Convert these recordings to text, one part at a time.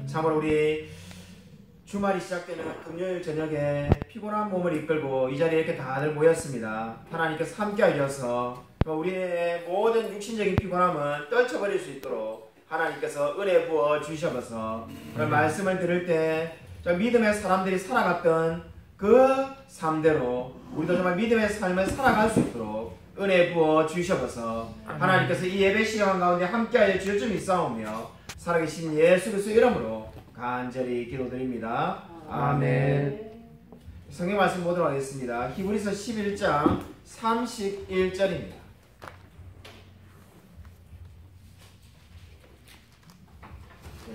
참으로 우리 주말이 시작되는 금요일 저녁에 피곤한 몸을 이끌고 이 자리에 이렇게 다들 모였습니다. 하나님께서 함께 하셔서 우리의 모든 육신적인 피곤함은 떨쳐버릴 수 있도록 하나님께서 은혜 부어 주셔서 그런 말씀을 들을 때 믿음의 사람들이 살아갔던 그 삶대로 우리도 정말 믿음의 삶을 살아갈 수 있도록 은혜 부어 주셔서 하나님께서 이 예배 시간 가운데 함께하여 주실 줄 믿사오며 살아계신 예수 그리스도 이름으로 간절히 기도드립니다. 아멘. 성경 말씀 보도록 하겠습니다. 히브리서 11장 31절입니다.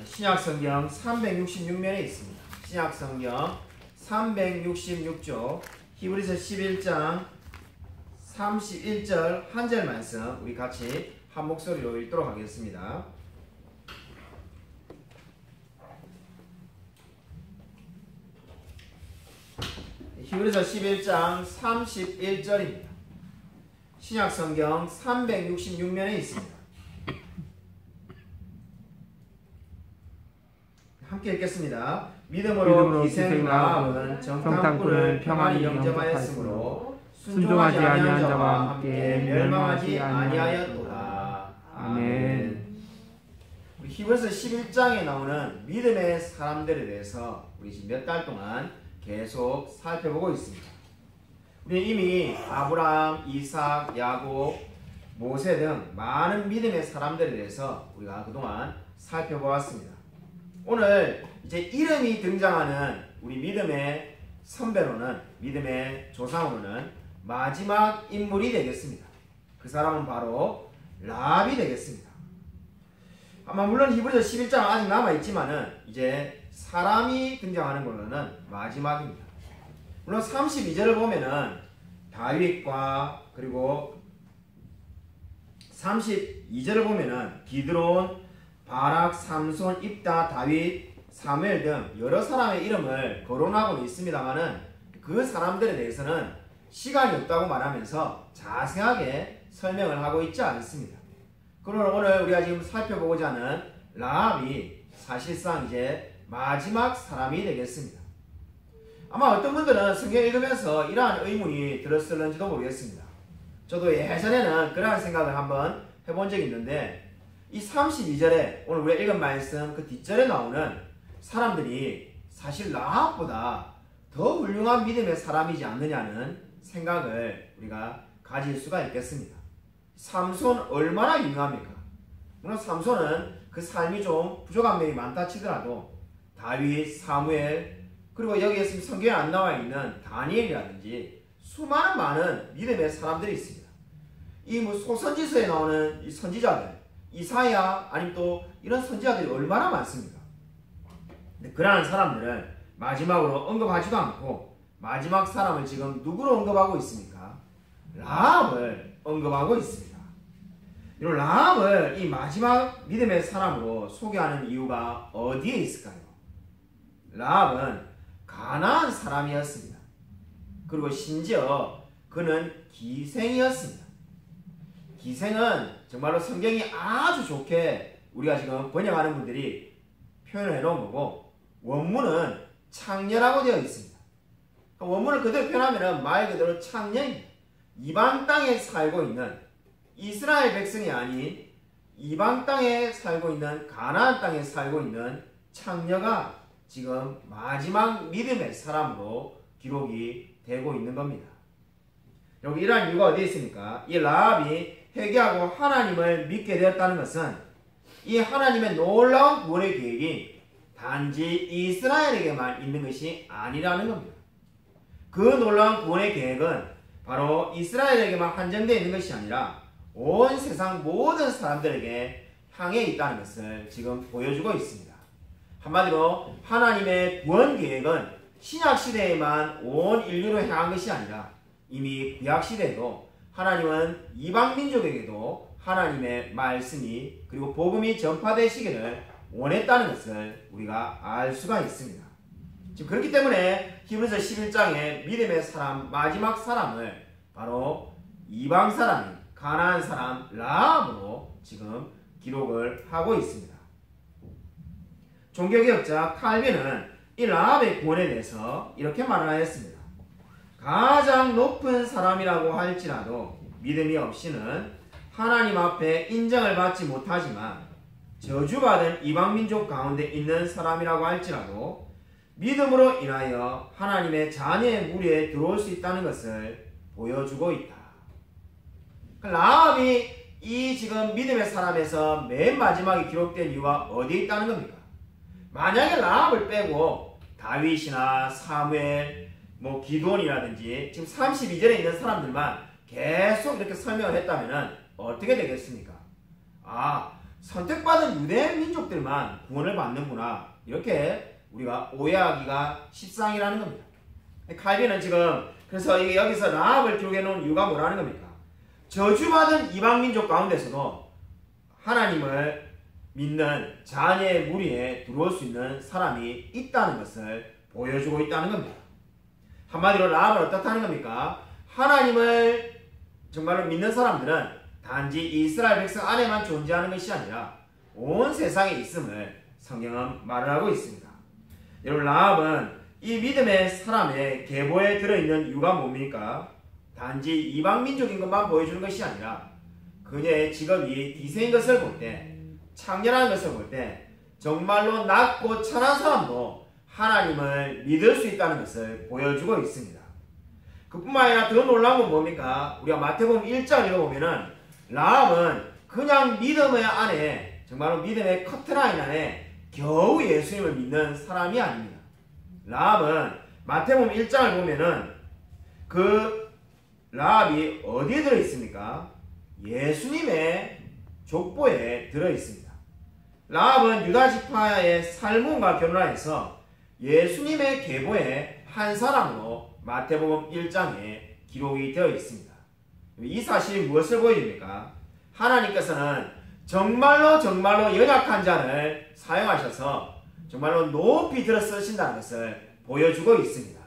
신약성경 366면에 있습니다. 신약성경 366쪽 히브리서 11장 31절 한 절 말씀 우리 같이 한 목소리로 읽도록 하겠습니다. 히브리서 11장 31절입니다. 신약성경 366면에 있습니다. 함께 읽겠습니다. 믿음으로 기생 라합은 정탐꾼을 평안히 영접하였으므로 순종하지 아니한 자와 함께 멸망하지 아니하였도다. 아멘. 히브리서 11장에 나오는 믿음의 사람들에 대해서 우리 지금 몇 달 동안 계속 살펴보고 있습니다. 우리는 이미 아브라함, 이삭, 야곱, 모세 등 많은 믿음의 사람들에 대해서 우리가 그동안 살펴보았습니다. 오늘 이제 이름이 등장하는 우리 믿음의 선배로는, 믿음의 조상으로는 마지막 인물이 되겠습니다. 그 사람은 바로 라합이 되겠습니다. 아마 물론 히브리서 11장 아직 남아있지만은 이제 사람이 등장하는 걸로는 마지막입니다. 물론 32절을 보면은 다윗과 그리고 32절을 보면은 기드론, 바락, 삼손, 입다, 다윗, 사무엘 등 여러 사람의 이름을 거론하고 있습니다만은 그 사람들에 대해서는 시간이 없다고 말하면서 자세하게 설명을 하고 있지 않습니다. 그러나 오늘 우리가 지금 살펴보고자 하는 라합이 사실상 이제 마지막 사람이 되겠습니다. 아마 어떤 분들은 성경 읽으면서 이러한 의문이 들었을는지도 모르겠습니다. 저도 예전에는 그러한 생각을 한번 해본 적이 있는데 이 32절에 오늘 우리가 읽은 말씀 그 뒷절에 나오는 사람들이 사실 라합보다 더 훌륭한 믿음의 사람이지 않느냐는 생각을 우리가 가질 수가 있겠습니다. 삼손 얼마나 유명합니까? 물론 삼손은 그 삶이 좀 부족한 면이 많다 치더라도 다윗, 사무엘, 그리고 여기에 성경에 안 나와 있는 다니엘이라든지 수많은 많은 믿음의 사람들이 있습니다. 이 뭐 소선지서에 나오는 이 선지자들, 이사야 아니면 또 이런 선지자들이 얼마나 많습니까? 근데 그러한 사람들은 마지막으로 언급하지도 않고 마지막 사람을 지금 누구로 언급하고 있습니까? 라합을 언급하고 있습니다. 이런 라합을 이 마지막 믿음의 사람으로 소개하는 이유가 어디에 있을까요? 라합은 가난한 사람이었습니다. 그리고 심지어 그는 기생이었습니다. 기생은 정말로 성경이 아주 좋게 우리가 지금 번역하는 분들이 표현을 해놓은 거고 원문은 창녀라고 되어 있습니다. 원문을 그대로 표현하면 말 그대로 창녀입니다. 이방 땅에 살고 있는 이스라엘 백성이 아닌 이방 땅에 살고 있는 가나안 땅에 살고 있는 창녀가 지금 마지막 믿음의 사람으로 기록이 되고 있는 겁니다. 여기 이러한 이유가 어디에 있습니까? 이 라합이 회개하고 하나님을 믿게 되었다는 것은 이 하나님의 놀라운 구원의 계획이 단지 이스라엘에게만 있는 것이 아니라는 겁니다. 그 놀라운 구원의 계획은 바로 이스라엘에게만 한정되어 있는 것이 아니라 온 세상 모든 사람들에게 향해 있다는 것을 지금 보여주고 있습니다. 한마디로 하나님의 구원 계획은 신약시대에만 온 인류로 향한 것이 아니라 이미 구약시대에도 하나님은 이방민족에게도 하나님의 말씀이 그리고 복음이 전파되시기를 원했다는 것을 우리가 알 수가 있습니다. 지금 그렇기 때문에 히브리서 11장에 믿음의 사람, 마지막 사람을 바로 이방 사람인 가나안 사람 라합으로 지금 기록을 하고 있습니다. 종교개혁자 칼빈은 이 라합의 구원에 대해서 이렇게 말을 하였습니다. 가장 높은 사람이라고 할지라도 믿음이 없이는 하나님 앞에 인정을 받지 못하지만 저주받은 이방민족 가운데 있는 사람이라고 할지라도 믿음으로 인하여 하나님의 자녀의 무리에 들어올 수 있다는 것을 보여주고 있다. 라합이 이 지금 믿음의 사람에서 맨 마지막에 기록된 이유가 어디에 있다는 겁니까? 만약에 라합을 빼고 다윗이나 사무엘, 기드온이라든지 지금 32절에 있는 사람들만 계속 이렇게 설명을 했다면 어떻게 되겠습니까? 선택받은 유대 민족들만 구원을 받는구나, 이렇게 우리가 오해하기가 십상이라는 겁니다. 칼빈은 지금 그래서 이게 여기서 라합을 기록해 놓은 이유가 뭐라는 겁니까? 저주받은 이방민족 가운데서도 하나님을 믿는 자녀의 무리에 들어올 수 있는 사람이 있다는 것을 보여주고 있다는 겁니다. 한마디로 라합은 어떻다는 겁니까? 하나님을 정말로 믿는 사람들은 단지 이스라엘 백성 안에만 존재하는 것이 아니라 온 세상에 있음을 성경은 말을 하고 있습니다. 여러분, 라합은 이 믿음의 사람의 계보에 들어있는 이유가 뭡니까? 단지 이방민족인 것만 보여주는 것이 아니라 그녀의 직업이 기생인 것을 볼 때, 창렬한 것을 볼 때 정말로 낮고 천한 사람도 하나님을 믿을 수 있다는 것을 보여주고 있습니다. 그뿐만 아니라 더 놀라운 건 뭡니까? 우리가 마태복음 1장 읽어보면은 라합은 그냥 믿음의 안에, 정말로 믿음의 커트라인 안에 겨우 예수님을 믿는 사람이 아닙니다. 라합은 마태복음 1장을 보면은 그 라합이 어디에 들어있습니까? 예수님의 족보에 들어있습니다. 라합은 유다 지파의 살몬과 결혼하여서 예수님의 계보의 한 사람으로 마태복음 1장에 기록이 되어 있습니다. 이 사실이 무엇을 보여줍니까? 하나님께서는 정말로 연약한 자를 사용하셔서 정말로 높이 들어 쓰신다는 것을 보여주고 있습니다.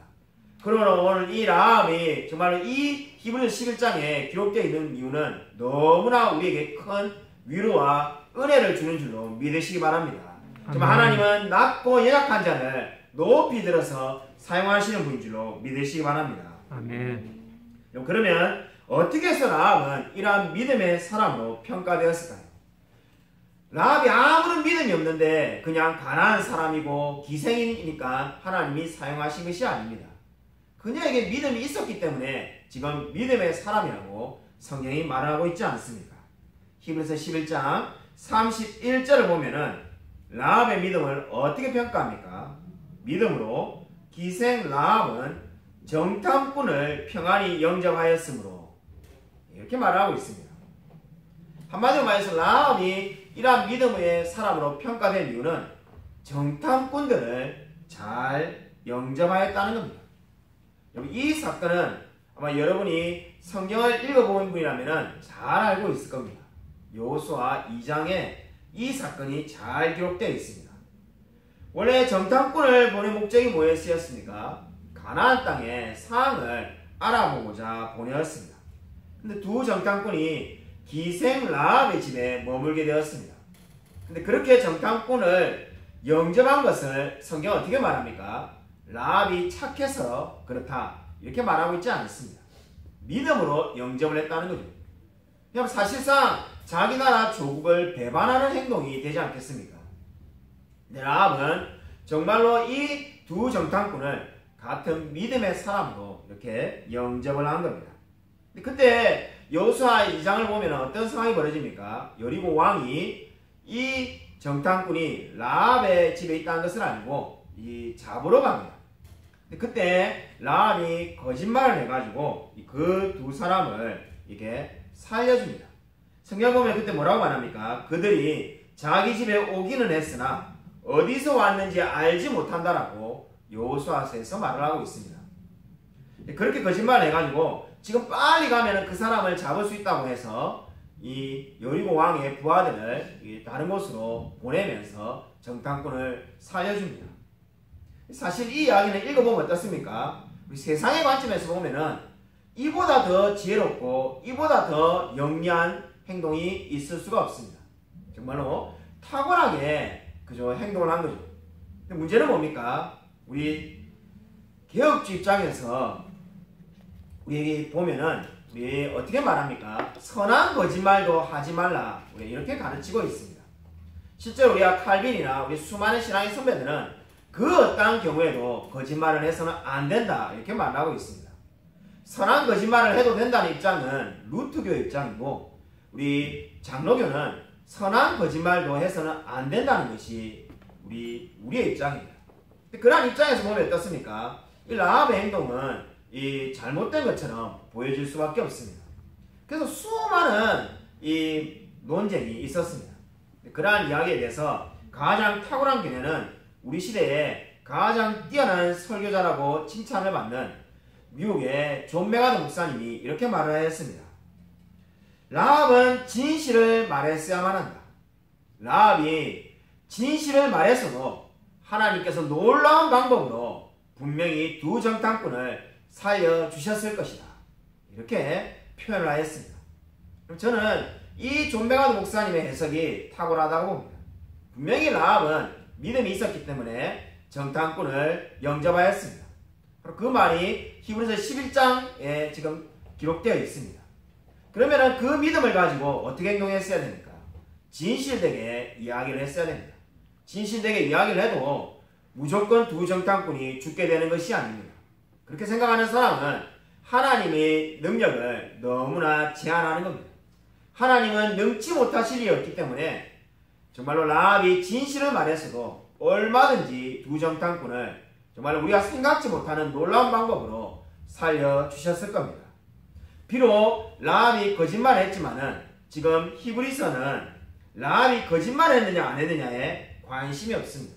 그러므로 오늘 이 라합이 정말로 이 히브리서 11장에 기록되어 있는 이유는 너무나 우리에게 큰 위로와 은혜를 주는 줄로 믿으시기 바랍니다. 정말 하나님은 낮고 연약한 자를 높이 들어서 사용하시는 분인 줄로 믿으시기 바랍니다. 아멘. 그러면 어떻게 해서 라합은 이러한 믿음의 사람으로 평가되었을까요? 라합이 아무런 믿음이 없는데 그냥 가난한 사람이고 기생이니까 하나님이 사용하신 것이 아닙니다. 그녀에게 믿음이 있었기 때문에 지금 믿음의 사람이라고 성경이 말하고 있지 않습니까? 히브리서 11장 31절을 보면은 라합의 믿음을 어떻게 평가합니까? 믿음으로 기생 라합은 정탐꾼을 평안히 영접하였으므로, 이렇게 말하고 있습니다. 한마디로 말해서 라합이 이러한 믿음의 사람으로 평가된 이유는 정탐꾼들을 잘 영접하였다는 겁니다. 이 사건은 아마 여러분이 성경을 읽어본 분이라면 잘 알고 있을 겁니다. 여호수아 2장에 이 사건이 잘 기록되어 있습니다. 원래 정탐꾼을 보낸 목적이 뭐였습니까? 가나안 땅의 상을 알아보고자 보내었습니다. 근데 두 정탐꾼이 기생 라합의 집에 머물게 되었습니다. 근데 그렇게 정탐꾼을 영접한 것을 성경은 어떻게 말합니까? 라합이 착해서 그렇다, 이렇게 말하고 있지 않습니다. 믿음으로 영접을 했다는 거죠. 그럼 사실상 자기 나라 조국을 배반하는 행동이 되지 않겠습니까? 라합은 정말로 이 두 정탐꾼을 같은 믿음의 사람으로 이렇게 영접을 한 겁니다. 그때 여호수아 2장을 보면 어떤 상황이 벌어집니까? 여리고 왕이 이 정탐꾼이 라합의 집에 있다는 것을 알고 잡으러 갑니다. 그때 라합이 거짓말을 해가지고 그 두 사람을 이렇게 살려줍니다. 성경 보면 그때 뭐라고 말합니까? 그들이 자기 집에 오기는 했으나 어디서 왔는지 알지 못한다라고 여호수아서에서 말을 하고 있습니다. 그렇게 거짓말을 해가지고 지금 빨리 가면 그 사람을 잡을 수 있다고 해서 이 여리고 왕의 부하들을 다른 곳으로 보내면서 정탐꾼을 살려줍니다. 사실 이 이야기는 읽어보면 어떻습니까? 우리 세상의 관점에서 보면은 이보다 더 지혜롭고 이보다 더 영리한 행동이 있을 수가 없습니다. 정말로 탁월하게 그저 행동을 한 거죠. 근데 문제는 뭡니까? 우리 개혁주 입장에서 우리 보면은 우리 어떻게 말합니까? 선한 거짓말도 하지 말라. 우리 이렇게 가르치고 있습니다. 실제로 우리가 칼빈이나 우리 수많은 신앙의 선배들은 그 어떠한 경우에도 거짓말을 해서는 안 된다. 이렇게 말하고 있습니다. 선한 거짓말을 해도 된다는 입장은 루트교 입장이고 우리 장로교는 선한 거짓말도 해서는 안 된다는 것이 우리의 입장입니다. 그러한 입장에서 보면 어떻습니까? 이 라합의 행동은 이 잘못된 것처럼 보여질 수밖에 없습니다. 그래서 수많은 이 논쟁이 있었습니다. 그러한 이야기에 대해서 가장 탁월한 견해는 우리 시대에 가장 뛰어난 설교자라고 칭찬을 받는 미국의 존 맥아더 목사님이 이렇게 말을 했습니다. 라합은 진실을 말했어야만 한다. 라합이 진실을 말했어도 하나님께서 놀라운 방법으로 분명히 두 정탐꾼을 살려주셨을 것이다. 이렇게 표현을 하였습니다. 저는 이 존 맥아더 목사님의 해석이 탁월하다고 봅니다. 분명히 라합은 믿음이 있었기 때문에 정탐꾼을 영접하였습니다. 그 말이 히브리서 11장에 지금 기록되어 있습니다. 그러면 그 믿음을 가지고 어떻게 행동했어야 됩니까? 진실되게 이야기를 했어야 됩니다. 진실되게 이야기를 해도 무조건 두 정탐꾼이 죽게 되는 것이 아닙니다. 그렇게 생각하는 사람은 하나님의 능력을 너무나 제한하는 겁니다. 하나님은 능치 못하실 일이 없기 때문에 정말로 라합이 진실을 말했어도 얼마든지 두 정탐꾼을 정말 우리가 생각지 못하는 놀라운 방법으로 살려주셨을 겁니다. 비록 라합이 거짓말을 했지만은 지금 히브리서는 라합이 거짓말을 했느냐 안 했느냐에 관심이 없습니다.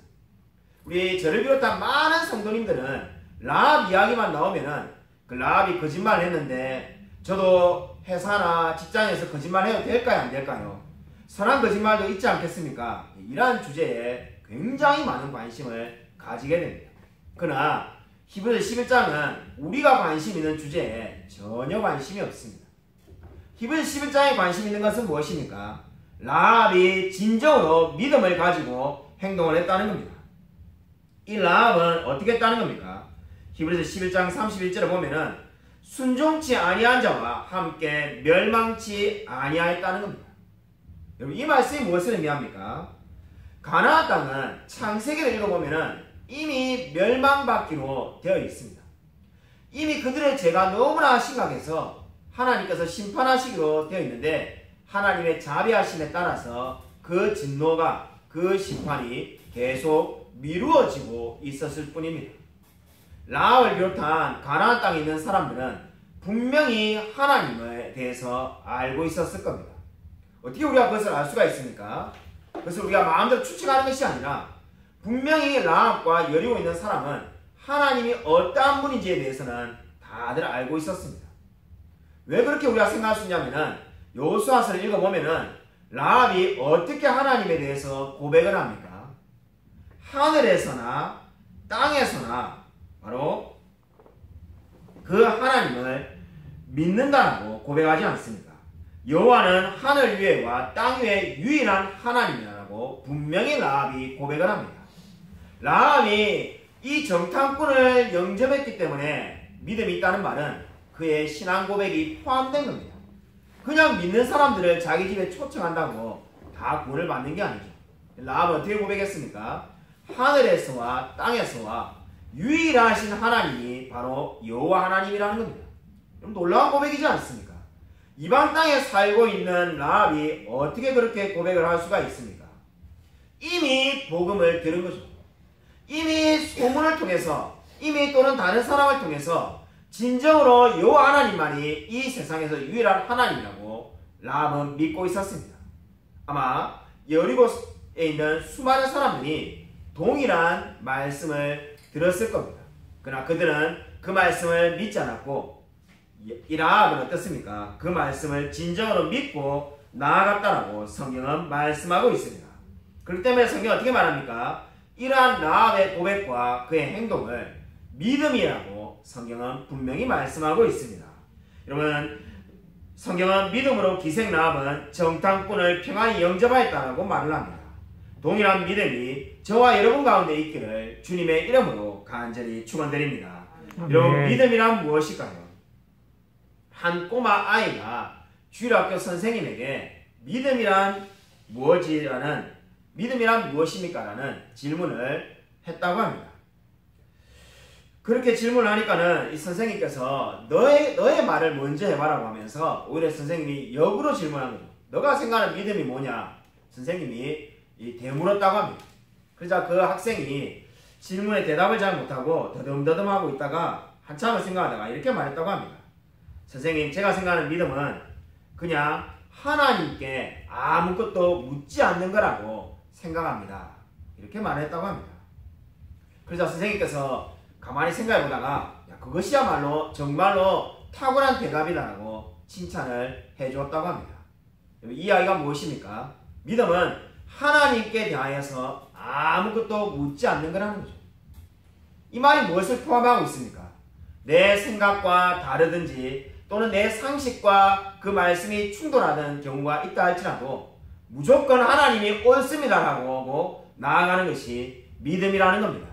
우리 저를 비롯한 많은 성도님들은 라합 이야기만 나오면은 그 라합이 거짓말을 했는데 저도 회사나 직장에서 거짓말해도 될까요 안 될까요? 선한 거짓말도 있지 않겠습니까? 이러한 주제에 굉장히 많은 관심을 가지게 됩니다. 그러나 히브리서 11장은 우리가 관심 있는 주제에 전혀 관심이 없습니다. 히브리서 11장에 관심 있는 것은 무엇입니까? 라합이 진정으로 믿음을 가지고 행동을 했다는 겁니다. 이 라합은 어떻게 했다는 겁니까? 히브리서 11장 31절에 보면은 순종치 아니한 자와 함께 멸망치 아니하였다는 겁니다. 여러분 이 말씀이 무엇을 의미합니까? 가나안 땅은 창세기를 읽어보면은 이미 멸망받기로 되어 있습니다. 이미 그들의 죄가 너무나 심각해서 하나님께서 심판하시기로 되어 있는데 하나님의 자비하심에 따라서 그 진노가 그 심판이 계속 미루어지고 있었을 뿐입니다. 라합을 비롯한 가나안 땅에 있는 사람들은 분명히 하나님에 대해서 알고 있었을 겁니다. 어떻게 우리가 그것을 알 수가 있습니까? 그것을 우리가 마음대로 추측하는 것이 아니라 분명히 라합과 여리고 있는 사람은 하나님이 어떠한 분인지에 대해서는 다들 알고 있었습니다. 왜 그렇게 우리가 생각할 수 있냐면은 여호수아서를 읽어보면은 라합이 어떻게 하나님에 대해서 고백을 합니까? 하늘에서나 땅에서나 바로 그 하나님을 믿는다라고 고백하지 않습니다. 여호와는 하늘 위에와 땅 위에 유일한 하나님이라고 분명히 라합이 고백을 합니다. 라합이 이 정탐꾼을 영접했기 때문에 믿음이 있다는 말은 그의 신앙 고백이 포함된 겁니다. 그냥 믿는 사람들을 자기 집에 초청한다고 다 구원을 받는 게 아니죠. 라합은 어떻게 고백했습니까? 하늘에서와 땅에서와 유일하신 하나님이 바로 여호와 하나님이라는 겁니다. 그럼 놀라운 고백이지 않습니까? 이방 땅에 살고 있는 라합이 어떻게 그렇게 고백을 할 수가 있습니까? 이미 복음을 들은 거죠. 이미 소문을 통해서 이미 또는 다른 사람을 통해서 진정으로 여호와 하나님만이 이 세상에서 유일한 하나님이라고 라합은 믿고 있었습니다. 아마 여리고에 있는 수많은 사람들이 동일한 말씀을 들었을 겁니다. 그러나 그들은 그 말씀을 믿지 않았고 이 라합은 어떻습니까? 그 말씀을 진정으로 믿고 나아갔다라고 성경은 말씀하고 있습니다. 그렇기 때문에 성경은 어떻게 말합니까? 이러한 라합의 고백과 그의 행동을 믿음이라고 성경은 분명히 말씀하고 있습니다. 여러분 성경은 믿음으로 기생 라합은 정탐꾼을 평안히 영접하였다라고 말을 합니다. 동일한 믿음이 저와 여러분 가운데 있기를 주님의 이름으로 간절히 축원드립니다. 여러분, 믿음이란 무엇일까요? 한 꼬마 아이가 주일학교 선생님에게 믿음이란 무엇입니까? 라는 질문을 했다고 합니다. 그렇게 질문을 하니까는 이 선생님께서 너의 말을 먼저 해봐라고 하면서 오히려 선생님이 역으로 질문한 거죠. 너가 생각하는 믿음이 뭐냐? 선생님이 되물었다고 합니다. 그러자 그 학생이 질문에 대답을 잘 못하고 더듬더듬하고 있다가 한참을 생각하다가 이렇게 말했다고 합니다. 선생님, 제가 생각하는 믿음은 그냥 하나님께 아무것도 묻지 않는 거라고 생각합니다. 이렇게 말했다고 합니다. 그러자 선생님께서 가만히 생각해보다가 그것이야말로 정말로 탁월한 대답이다라고 칭찬을 해주었다고 합니다. 이 아이가 무엇입니까? 믿음은 하나님께 대하여서 아무것도 묻지 않는 거라는 거죠. 이 말이 무엇을 포함하고 있습니까? 내 생각과 다르든지 또는 내 상식과 그 말씀이 충돌하는 경우가 있다 할지라도 무조건 하나님이 옳습니다라고 하고 나아가는 것이 믿음이라는 겁니다.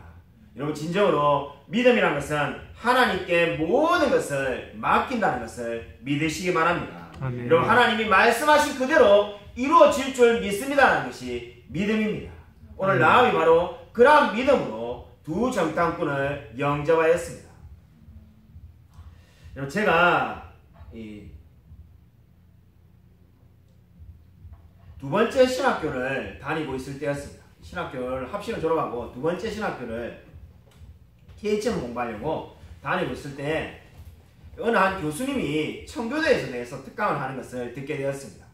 여러분, 진정으로 믿음이라는 것은 하나님께 모든 것을 맡긴다는 것을 믿으시기 바랍니다. 아멘. 여러분, 하나님이 말씀하신 그대로 이루어질 줄 믿습니다라는 것이 믿음입니다. 오늘 나음이 바로 그러한 믿음으로 두 정탐꾼을 영접하였습니다. 여러분, 제가 두 번째 신학교를 다니고 있을 때였습니다. 신학교를 합신을 졸업하고 두 번째 신학교를 THM 공부하려고 다니고 있을 때 어느 한 교수님이 청교도에 대해서 특강을 하는 것을 듣게 되었습니다.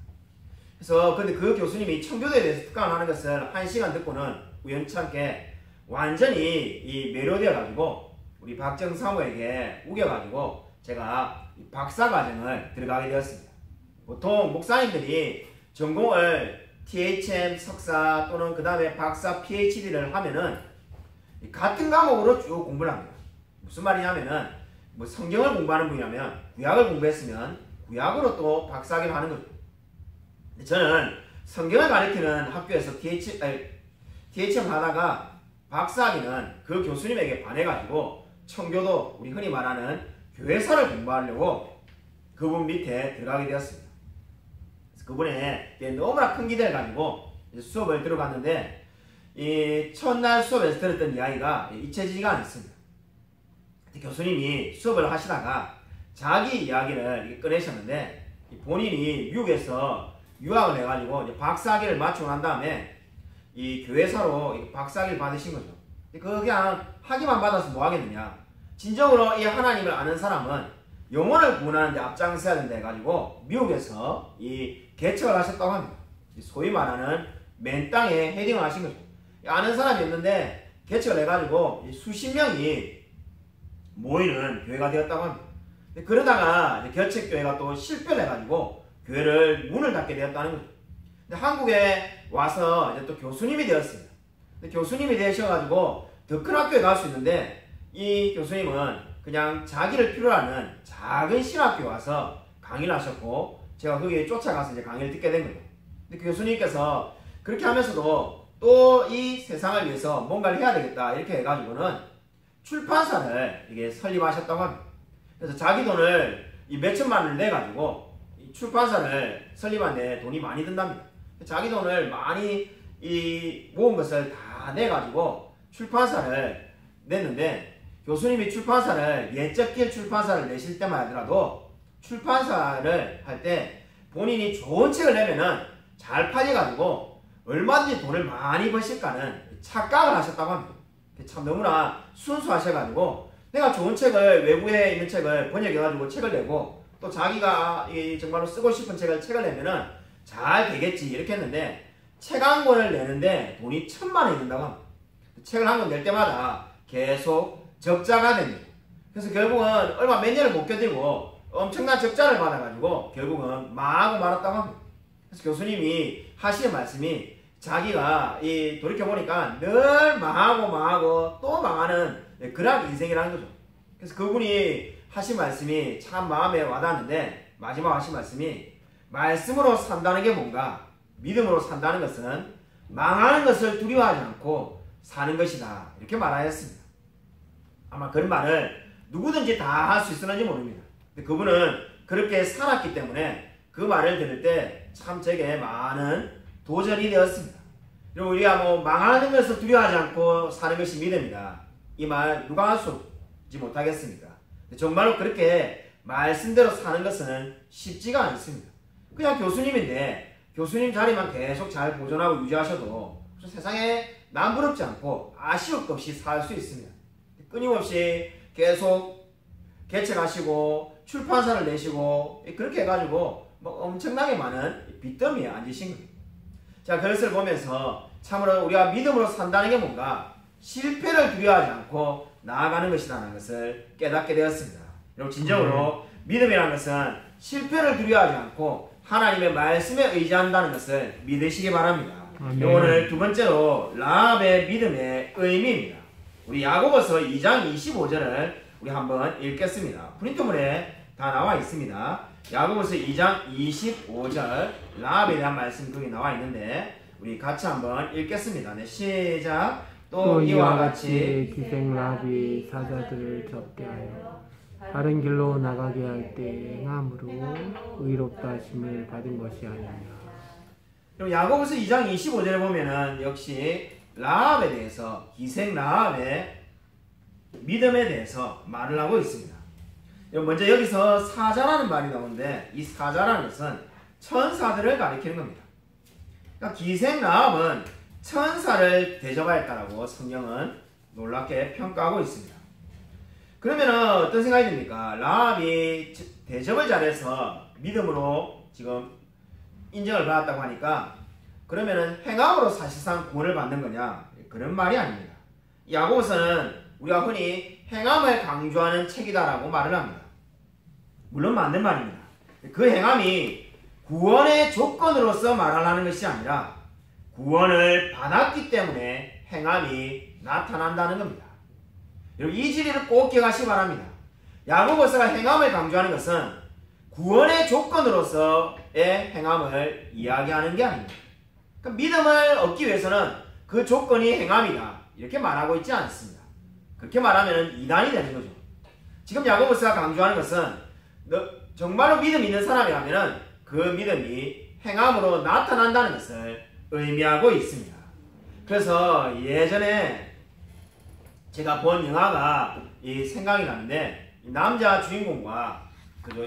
그래서 근데 그 교수님이 청교도에 대해서 특강을 하는 것을 1시간 듣고는 우연찮게 완전히 매료되어 가지고 우리 박정사모에게 우겨가지고 제가 박사과정을 들어가게 되었습니다. 보통 목사님들이 전공을 THM 석사 또는 그 다음에 박사 PhD를 하면은 같은 과목으로 쭉 공부를 합니다. 무슨 말이냐면은 뭐 성경을 공부하는 분이라면 구약을 공부했으면 구약으로 또 박사학위를 하는 거죠. 저는 성경을 가르치는 학교에서 THM 하다가 박사학위는 그 교수님에게 반해가지고 청교도, 우리 흔히 말하는 교회사를 공부하려고 그분 밑에 들어가게 되었습니다. 그래서 그분에 너무나 큰 기대를 가지고 수업을 들어갔는데 이 첫날 수업에서 들었던 이야기가 잊혀지지가 않습니다. 교수님이 수업을 하시다가 자기 이야기를 꺼내셨는데 본인이 미국에서 유학을 해가지고 이제 박사학위를 마치고 난 다음에 이 교회사로 박사학위를 받으신 거죠. 그거 그냥 학위만 받아서 뭐 하겠느냐. 진정으로 이 하나님을 아는 사람은 영혼을 구원하는 데 앞장서야 된다 해가지고 미국에서 이 개척을 하셨다고 합니다. 소위 말하는 맨 땅에 헤딩을 하신 거죠. 아는 사람이었는데 개척을 해가지고 수십 명이 모이는 교회가 되었다고 합니다. 그러다가 개척교회가 또 실패를 해가지고 교회를 문을 닫게 되었다는 거죠. 근데 한국에 와서 이제 또 교수님이 되었습니다. 근데 교수님이 되셔가지고 더 큰 학교에 갈 수 있는데 이 교수님은 그냥 자기를 필요로 하는 작은 신학교에 와서 강의를 하셨고 제가 거기에 쫓아가서 이제 강의를 듣게 된 거예요. 근데 그 교수님께서 그렇게 하면서도 또 이 세상을 위해서 뭔가를 해야 되겠다 이렇게 해가지고는 출판사를 이게 설립하셨다고 합니다. 그래서 자기 돈을 이 몇천만 원을 내가지고 이 출판사를 설립하는데 돈이 많이 든답니다. 자기 돈을 많이 모은 것을 다 내가지고 출판사를 냈는데 교수님이 출판사를 예적길 출판사를 내실 때만 하더라도 출판사를 할 때 본인이 좋은 책을 내면은 잘 팔려가지고 얼마든지 돈을 많이 버실까는 착각을 하셨다고 합니다. 참 너무나 순수하셔가지고 내가 좋은 책을 외국에 있는 책을 번역해가지고 책을 내고 또 자기가 정말로 쓰고 싶은 책을 내면은 잘 되겠지 이렇게 했는데 책 한 권을 내는데 돈이 1,000만 원이 든다고 합니다. 책을 한 권 낼 때마다 계속 적자가 됩니다. 그래서 결국은 얼마 몇 년을 못 견디고 엄청난 적자를 받아가지고 결국은 망하고 말았다고 합니다. 그래서 교수님이 하시는 말씀이 자기가 돌이켜보니까 늘 망하고 또 망하는 그런 인생이라는 거죠. 그래서 그분이 하신 말씀이 참 마음에 와닿았는데 마지막 하신 말씀이 말씀으로 산다는 게 뭔가 믿음으로 산다는 것은 망하는 것을 두려워하지 않고 사는 것이다. 이렇게 말하였습니다. 아마 그런 말을 누구든지 다 할 수 있었는지 모릅니다. 근데 그분은 그렇게 살았기 때문에 그 말을 들을 때 참 제게 많은 도전이 되었습니다. 그리고 우리가 망하는 것을 두려워하지 않고 사는 것이 믿음이다. 이 말 누가 할 수 못하겠습니까? 정말로 그렇게 말씀대로 사는 것은 쉽지가 않습니다. 그냥 교수님인데 교수님 자리만 계속 잘 보존하고 유지하셔도 세상에 남부럽지 않고 아쉬울 것 없이 살 수 있습니다. 끊임없이 계속 개책하시고 출판사를 내시고 그렇게 해가지고 엄청나게 많은 빚더미에 앉으신 겁니다. 자, 그것을 보면서 참으로 우리가 믿음으로 산다는 게 뭔가 실패를 두려워하지 않고 나아가는 것이라는 것을 깨닫게 되었습니다. 여러분 진정으로 믿음이라는 것은 실패를 두려워하지 않고 하나님의 말씀에 의지한다는 것을 믿으시기 바랍니다. 오늘 두 번째로 라합의 믿음의 의미입니다. 우리 야고보서 2장 25절을 우리 한번 읽겠습니다. 프린트물에 다 나와 있습니다. 야고보서 2장 25절 라합에 대한 말씀이 거기 나와 있는데 우리 같이 한번 읽겠습니다. 네, 시작. 또 이와 같이 기생 라합이 사자들을 접게 하여 바른 길로 나가게 할 때 행함으로 의롭다 하심을 받은 것이 아니냐. 그럼 야고보서 2장 25절에 보면은 역시 라합에 대해서 기생 라합의 믿음에 대해서 말을 하고 있습니다. 먼저 여기서 사자라는 말이 나오는데 이 사자라는 것은 천사들을 가리키는 겁니다. 그러니까 기생 라합은 천사를 대접하였다라고 성경은 놀랍게 평가하고 있습니다. 그러면 어떤 생각이 듭니까? 라합이 대접을 잘해서 믿음으로 지금 인정을 받았다고 하니까 그러면은 행함으로 사실상 구원을 받는 거냐? 그런 말이 아닙니다. 야고보서는 우리가 흔히 행함을 강조하는 책이다라고 말을 합니다. 물론 맞는 말입니다. 그 행함이 구원의 조건으로서 말하려는 것이 아니라 구원을 받았기 때문에 행함이 나타난다는 겁니다. 여러분 이 진리를 꼭 기억하시기 바랍니다. 야고보서가 행함을 강조하는 것은 구원의 조건으로서의 행함을 이야기하는 게 아닙니다. 그러니까 믿음을 얻기 위해서는 그 조건이 행함이다 이렇게 말하고 있지 않습니다. 그렇게 말하면 이단이 되는 거죠. 지금 야고보서가 강조하는 것은 정말로 믿음 있는 사람이라면 그 믿음이 행함으로 나타난다는 것을 의미하고 있습니다. 그래서 예전에 제가 본 영화가 생각이 나는데 남자 주인공과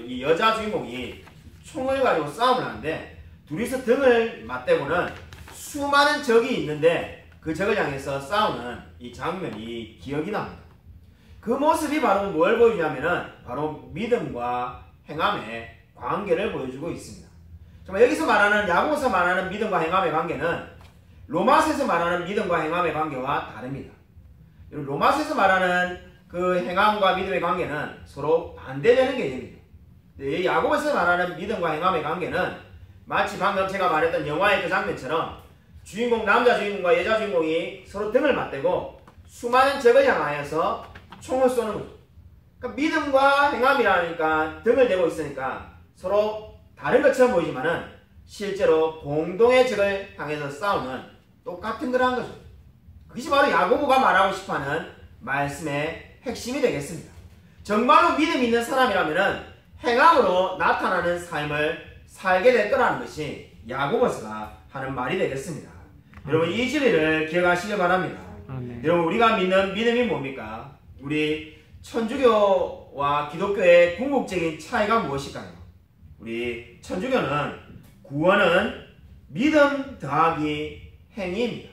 이 여자 주인공이 총을 가지고 싸움을 하는데 둘이서 등을 맞대고는 수많은 적이 있는데 그 적을 향해서 싸우는 이 장면이 기억이 납니다. 그 모습이 바로 뭘 보여주냐면은 바로 믿음과 행함의 관계를 보여주고 있습니다. 정말 여기서 말하는 야고보서 말하는 믿음과 행함의 관계는 로마서에서 말하는 믿음과 행함의 관계와 다릅니다. 로마서에서 말하는 그 행함과 믿음의 관계는 서로 반대되는 개념이죠. 야고보서 말하는 믿음과 행함의 관계는 마치 방금 제가 말했던 영화의 그 장면처럼 남자 주인공과 여자 주인공이 서로 등을 맞대고 수많은 적을 향하여서 총을 쏘는 거죠. 그러니까 믿음과 행함이라니까 등을 대고 있으니까 서로 다른 것처럼 보이지만은 실제로 공동의 적을 향해서 싸우는 똑같은 거라는 거죠. 그것이 바로 야고보가 말하고 싶어하는 말씀의 핵심이 되겠습니다. 정말로 믿음 있는 사람이라면은 행함으로 나타나는 삶을 살게 될 거라는 것이 야고보서가 하는 말이 되겠습니다. 여러분 이 진리를 기억하시기 바랍니다. 여러분 우리가 믿는 믿음이 뭡니까? 우리 천주교와 기독교의 궁극적인 차이가 무엇일까요? 우리 천주교는 구원은 믿음 더하기 행위입니다.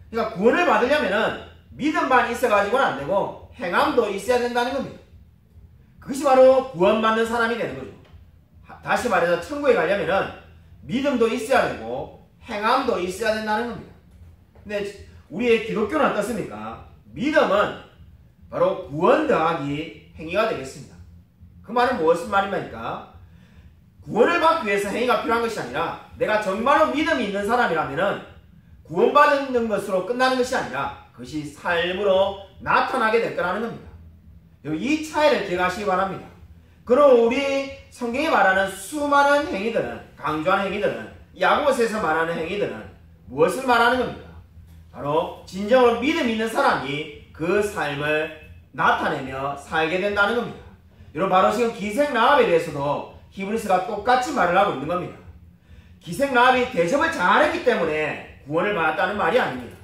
그러니까 구원을 받으려면은 믿음만 있어가지고는 안 되고 행함도 있어야 된다는 겁니다. 그것이 바로 구원받는 사람이 되는 거죠. 다시 말해서 천국에 가려면은 믿음도 있어야 되고 행함도 있어야 된다는 겁니다. 근데 우리의 기독교는 어떻습니까? 믿음은 바로 구원 더하기 행위가 되겠습니다. 그 말은 무슨 말입니까? 구원을 받기 위해서 행위가 필요한 것이 아니라 내가 정말로 믿음이 있는 사람이라면 구원받는 것으로 끝나는 것이 아니라 그것이 삶으로 나타나게 될 거라는 겁니다. 이 차이를 기억하시기 바랍니다. 그럼 우리 성경이 말하는 수많은 행위들은, 강조하는 행위들은, 야고보서에서 말하는 행위들은 무엇을 말하는 겁니까? 바로 진정으로 믿음 있는 사람이 그 삶을 나타내며 살게 된다는 겁니다. 여러분, 바로 지금 기생 라합에 대해서도 히브리서가 똑같이 말을 하고 있는 겁니다. 기생 라합이 대접을 잘했기 때문에 구원을 받았다는 말이 아닙니다.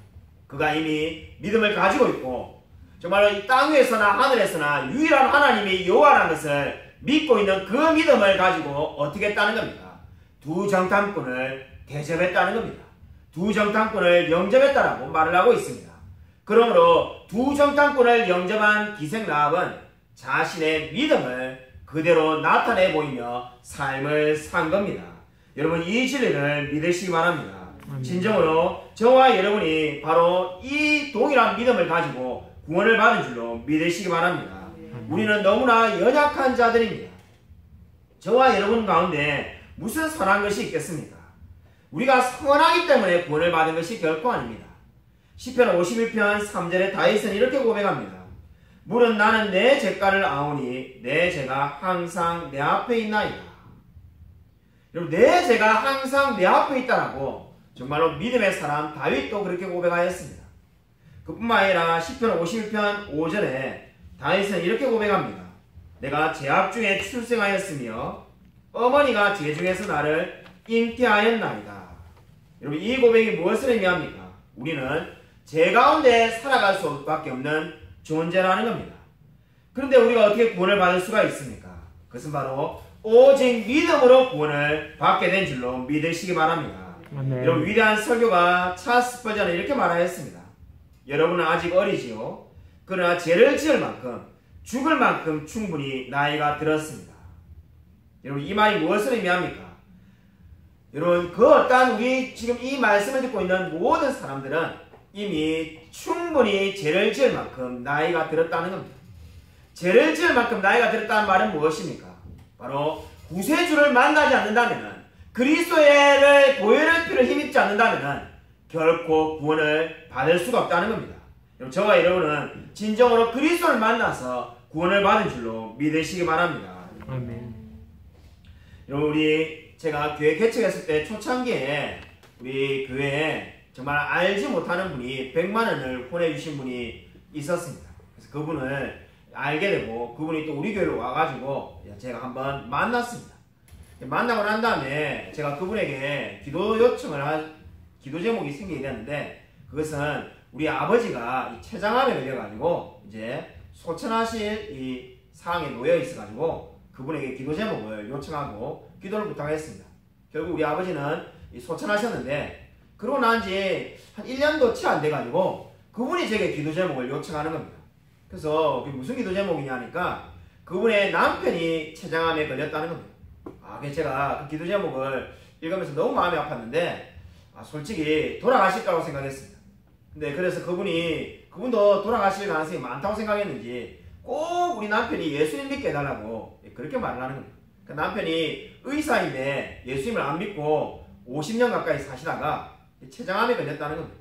그가 이미 믿음을 가지고 있고 정말로 이 땅 위에서나 하늘에서나 유일한 하나님이 여호와라는 것을 믿고 있는 그 믿음을 가지고 어떻게 했다는 겁니까? 두 정탐꾼을 대접했다는 겁니다. 두 정탐꾼을 영접했다라고 말을 하고 있습니다. 그러므로 두 정탐꾼을 영접한 기생 라합은 자신의 믿음을 그대로 나타내 보이며 삶을 산 겁니다. 여러분, 이 진리를 믿으시기 바랍니다. 진정으로 저와 여러분이 바로 이 동일한 믿음을 가지고 구원을 받은 줄로 믿으시기 바랍니다. 우리는 너무나 연약한 자들입니다. 저와 여러분 가운데 무슨 선한 것이 있겠습니까? 우리가 선하기 때문에 구원을 받은 것이 결코 아닙니다. 시편 51편 3절에 다윗은 이렇게 고백합니다. 물은 나는 내 죄가를 아오니 내 죄가 항상 내 앞에 있나이다. 여러분, 내 죄가 항상 내 앞에 있다라고 정말로 믿음의 사람 다윗도 그렇게 고백하였습니다. 그뿐만 아니라 시편 51편 5절에 다윗은 이렇게 고백합니다. 내가 죄악 중에 출생하였으며 어머니가 죄 중에서 나를 잉태하였나이다. 여러분, 이 고백이 무엇을 의미합니까? 우리는 죄 가운데 살아갈 수밖에 없는 존재라는 겁니다. 그런데 우리가 어떻게 구원을 받을 수가 있습니까? 그것은 바로 오직 믿음으로 구원을 받게 된 줄로 믿으시기 바랍니다. 아멘. 여러분, 위대한 설교가 찰스 스퍼전은 이렇게 말하였습니다. 여러분은 아직 어리지요. 그러나 죄를 지을 만큼 죽을 만큼 충분히 나이가 들었습니다. 여러분, 이 말이 무엇을 의미합니까? 여러분, 그 어떠한 우리 지금 이 말씀을 듣고 있는 모든 사람들은 이미 충분히 죄를 지을 만큼 나이가 들었다는 겁니다. 죄를 지을 만큼 나이가 들었다는 말은 무엇입니까? 바로 구세주를 만나지 않는다면, 그리스도의 보혈의 피를 힘입지 않는다면 결코 구원을 받을 수가 없다는 겁니다. 저와 여러분은 진정으로 그리스도를 만나서 구원을 받은 줄로 믿으시기 바랍니다. 아멘. 여러분, 제가 교회 개척했을 때 초창기에 우리 교회에 정말 알지 못하는 분이 100만 원을 보내주신 분이 있었습니다. 그래서 그분을 알게 되고 그분이 또 우리 교회로 와가지고 제가 한번 만났습니다. 만나고 난 다음에 제가 그분에게 기도 기도 제목이 생기게 되는데, 그것은 우리 아버지가 이 췌장암에 걸려가지고 이제 소천하실 이 상황에 놓여 있어가지고 그분에게 기도 제목을 요청하고 기도를 부탁했습니다. 결국 우리 아버지는 이 소천하셨는데, 그러고 난 지 한 1년도 채 안 돼가지고 그분이 제게 기도 제목을 요청하는 겁니다. 그래서 무슨 기도 제목이냐 하니까 그분의 남편이 췌장암에 걸렸다는 겁니다. 그래서 제가 그 기도 제목을 읽으면서 너무 마음이 아팠는데, 솔직히 돌아가실 거라고 생각했습니다. 근데 그래서 그분도 돌아가실 가능성이 많다고 생각했는지 꼭 우리 남편이 예수님 믿게 해달라고 그렇게 말을 하는 겁니다. 그러니까 남편이 의사인데 예수님을 안 믿고 50년 가까이 사시다가 췌장암에 걸렸다는 겁니다.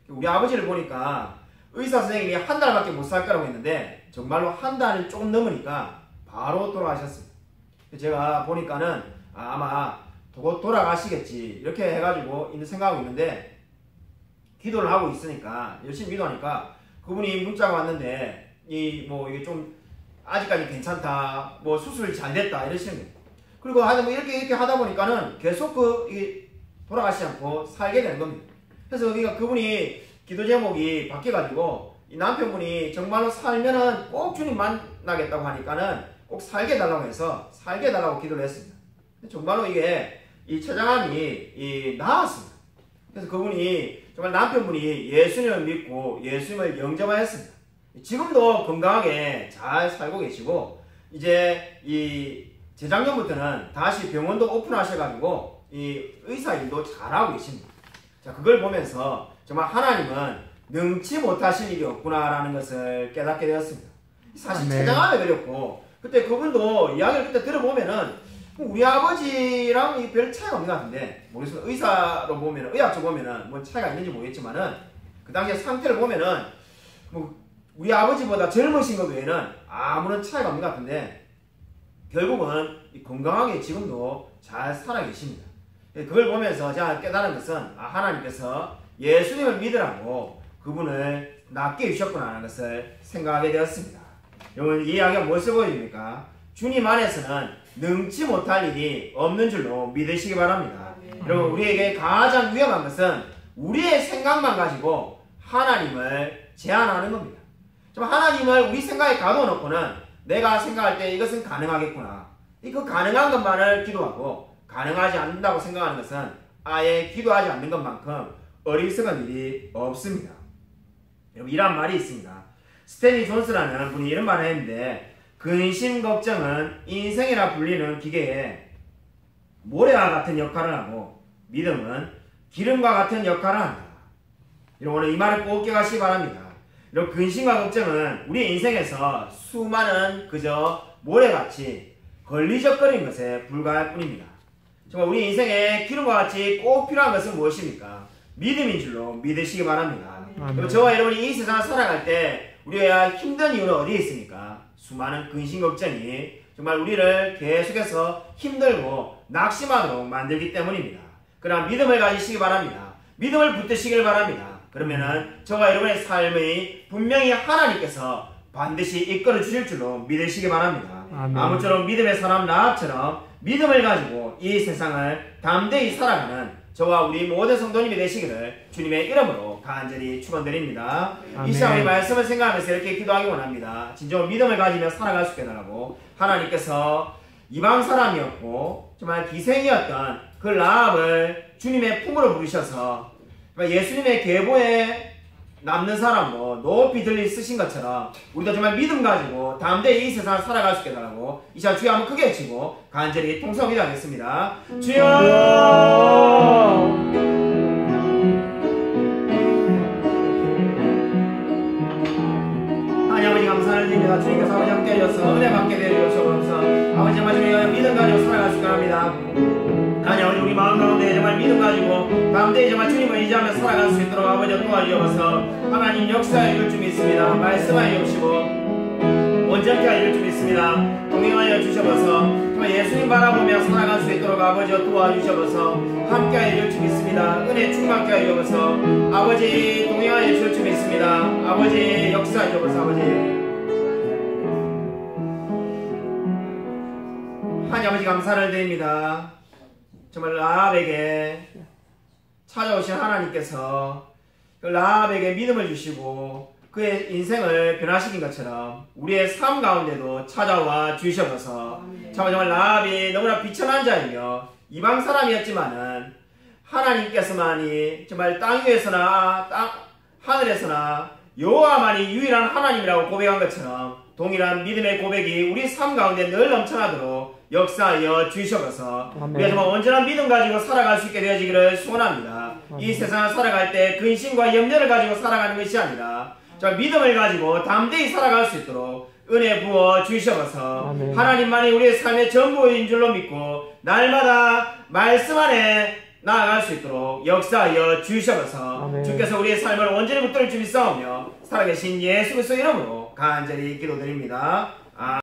우리 아버지를 보니까 의사 선생님이 한 달밖에 못 살 거라고 했는데 정말로 한 달을 조금 넘으니까 바로 돌아가셨습니다. 제가 보니까는 아마 곧 돌아가시겠지 이렇게 해가지고 생각하고 있는데, 기도를 하고 있으니까 열심히 기도하니까 그분이 문자가 왔는데 이게 좀 아직까지 괜찮다, 수술 잘 됐다 이러시는 거예요. 그리고 이렇게 하다 보니까는 계속 돌아가시지 않고 살게 되는 겁니다. 그래서 그분이 기도 제목이 바뀌어가지고 이 남편분이 정말로 살면은 꼭 주님 만나겠다고 하니까는 꼭 살게 해달라고 해서 살게 해달라고 기도를 했습니다. 정말로 이 췌장암이 나았습니다. 그래서 그분이 정말 남편분이 예수님을 믿고 예수님을 영접하였습니다. 지금도 건강하게 잘 살고 계시고, 이제 재작년부터는 다시 병원도 오픈하셔가지고 이 의사 일도 잘하고 계십니다. 자, 그걸 보면서 정말 하나님은 능치 못하실 일이 없구나라는 것을 깨닫게 되었습니다. 사실 췌장암에 걸렸고, 그때 그분도 이야기를 그때 들어보면은 우리 아버지랑 별 차이가 없는 것 같은데, 모르겠어요. 의사로 보면은, 의학적으로 보면은 차이가 있는지 모르겠지만은 그 당시에 상태를 보면은 우리 아버지보다 젊으신 것 외에는 아무런 차이가 없는 것 같은데, 결국은 건강하게 지금도 잘 살아 계십니다. 그걸 보면서 제가 깨달은 것은 하나님께서 예수님을 믿으라고 그분을 낫게 주셨구나 하는 것을 생각하게 되었습니다. 여러분 이 이야기가 무엇을 보여줍니까? 주님 안에서는 능치 못할 일이 없는 줄로 믿으시기 바랍니다. 여러분 우리에게 가장 위험한 것은 우리의 생각만 가지고 하나님을 제한하는 겁니다. 좀 하나님을 우리 생각에 가둬놓고는 내가 생각할 때 이것은 가능하겠구나. 그 가능한 것만을 기도하고 가능하지 않는다고 생각하는 것은 아예 기도하지 않는 것만큼 어리석은 일이 없습니다. 여러분 이런 말이 있습니다. 스탠리 존스라는 분이 이런 말을 했는데 근심 걱정은 인생이라 불리는 기계에 모래와 같은 역할을 하고 믿음은 기름과 같은 역할을 한다. 여러분 오늘 이 말을 꼭 기억하시기 바랍니다. 여러분 근심과 걱정은 우리 인생에서 수많은 그저 모래같이 걸리적거리는 것에 불과할 뿐입니다. 정말 우리 인생에 기름과 같이 꼭 필요한 것은 무엇입니까? 믿음인 줄로 믿으시기 바랍니다. 저와 여러분이 이 세상을 살아갈 때 우리가 힘든 이유는 어디에 있습니까? 수많은 근심 걱정이 정말 우리를 계속해서 힘들고 낙심하도록 만들기 때문입니다. 그러나 믿음을 가지시기 바랍니다. 믿음을 붙드시길 바랍니다. 그러면은 저와 여러분의 삶이 분명히 하나님께서 반드시 이끌어 주실 줄로 믿으시기 바랍니다. 아무쪼록 믿음의 사람 라합처럼 믿음을 가지고 이 세상을 담대히 살아가는 저와 우리 모든 성도님이 되시기를 주님의 이름으로 간절히 축원드립니다. 이 시간 우리 말씀을 생각하면서 이렇게 기도하기 원합니다. 진정 믿음을 가지며 살아갈 수 있게 해달라고 하나님께서 이방 사람이었고 정말 기생이었던 그 라합을 주님의 품으로 부르셔서 예수님의 계보에 남는 사람으로 높이 들리 쓰신 것처럼 우리도 정말 믿음 가지고 담대히 이 세상을 살아갈 수 있게 해달라고 이 시간 주여 한번 크게 외치고 간절히 통성 기도하겠습니다. 주여! 하나님 아버지 감사를 드립니다. 주님께서 아버지 함께 해주셔서 은혜 받게 되어 주셔서 아버지 정말 우리가 믿음 가지고 살아갈 수 있게 합니다. 하나님 아버지 우리 마음 가운데 정말 믿음 가지고 담대히 정말 주님을 의지하며 살아갈 수 있도록 아버지 도와주셔서 하나님 역사에 이룰 줄 믿습니다. 말씀하여 주시고 온전케 하여 줄 줄 믿습니다. 동행하여 주셔서 정말 예수님 바라보며 살아갈 수 있도록 아버지 도와주셔서 함께하여 줄 줄 믿습니다. 은혜 충만케 하여 주셔서 아버지 동행하여 주실 줄 믿습니다. 아버지 역사하여 주셔서 아버지 하나님 아버지 감사를 드립니다. 정말 라합에게 찾아오신 하나님께서 그 라합에게 믿음을 주시고 그의 인생을 변화시킨 것처럼 우리의 삶 가운데도 찾아와 주셔서 정말 라합이 너무나 비천한 자이며 이방 사람이었지만은 하나님께서만이 정말 땅 위에서나 하늘에서나 여호와만이 유일한 하나님이라고 고백한 것처럼 동일한 믿음의 고백이 우리 삶 가운데 늘 넘쳐나도록 역사하여 주셔서 우리가 정말 온전한 믿음 가지고 살아갈 수 있게 되어지기를 소원합니다. 이 세상을 살아갈 때 근심과 염려를 가지고 살아가는 것이 아니라 정말 믿음을 가지고 담대히 살아갈 수 있도록 은혜 부어 주셔서 하나님만이 우리의 삶의 전부인 줄로 믿고 날마다 말씀 안에 나아갈 수 있도록 역사하여 주셔서 주께서 우리의 삶을 온전히 붙들어 주시사오며 살아계신 예수 그리스도 이름으로 간절히 기도드립니다.